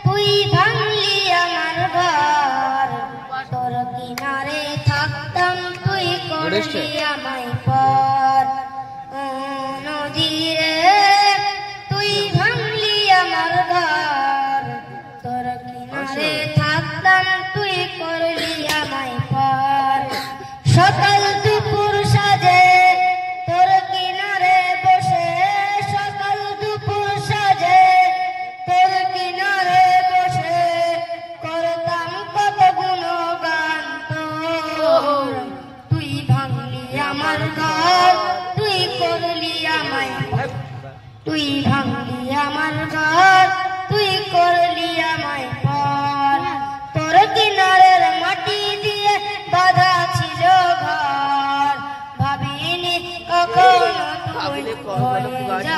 তুই ভাঙলি আমার ঘর, তোর কিনারে থাকতাম তুই করলি আমায় পর। নদীরে তুই ভাঙলি আমার ঘর, তোর কিনারে থাকতাম তুই করলি আমায় পর। সকাল দুপুর সাজে তোর কিনারে বসে, সকাল দুপুর সাজে তোর কিনারে বসে করতাম কত গুণগান তোর। তুই ভাঙলি আমার ঘর, তুই করলি আমায়, তুই ভাঙলি আমার ঘর, তুই করলি আমায় পর। তোর কিনারের মাটি দিয়ে বাঁধা ছিল ঘর, ভাবিনি কখনো তুই হয়ে যা।